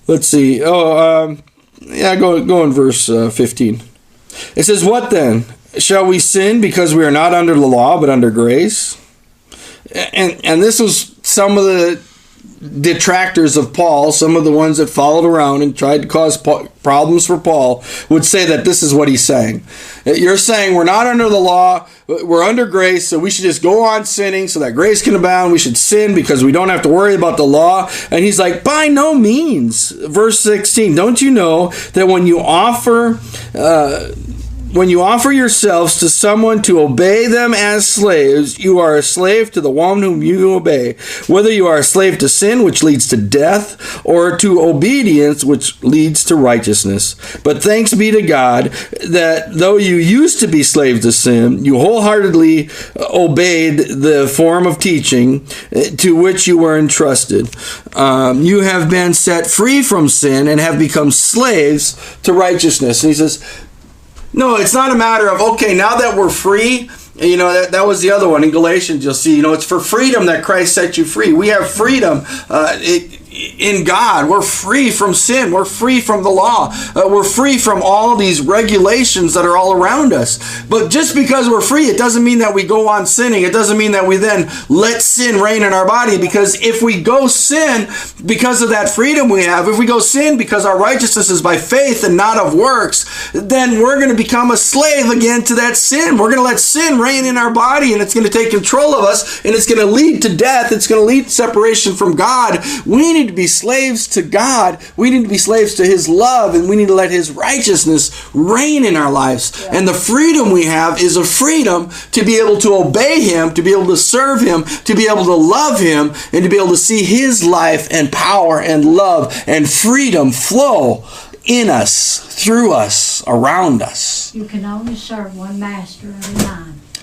Let's see. Go in verse 15. It says, "What then? Shall we sin because we are not under the law but under grace?" And this was some of the detractors of Paul, some of the ones that followed around and tried to cause problems for Paul, would say that this is what he's saying. You're saying we're not under the law, we're under grace, so we should just go on sinning so that grace can abound. We should sin because we don't have to worry about the law. And he's like, by no means. Verse 16, don't you know that when you offer yourselves to someone to obey them as slaves, you are a slave to the one whom you obey, whether you are a slave to sin, which leads to death, or to obedience, which leads to righteousness. But thanks be to God that though you used to be slaves to sin, you wholeheartedly obeyed the form of teaching to which you were entrusted. You have been set free from sin and have become slaves to righteousness. And he says, no, it's not a matter of, okay, now that we're free, that was the other one in Galatians, you'll see, it's for freedom that Christ set you free. We have freedom in God. We're free from sin. We're free from the law. We're free from all these regulations that are all around us. But just because we're free, it doesn't mean that we go on sinning. It doesn't mean that we then let sin reign in our body. Because if we go sin because of that freedom we have, if we go sin because our righteousness is by faith and not of works, then we're going to become a slave again to that sin. We're going to let sin reign in our body, and it's going to take control of us, and it's going to lead to death. It's going to lead to separation from God. We need to be slaves to God. We need to be slaves to His love, and we need to let His righteousness reign in our lives. Yeah. And the freedom we have is a freedom to be able to obey Him, to be able to serve Him, to be able to love Him, and to be able to see His life and power and love and freedom flow in us, through us, around us. You can only serve one master at a time.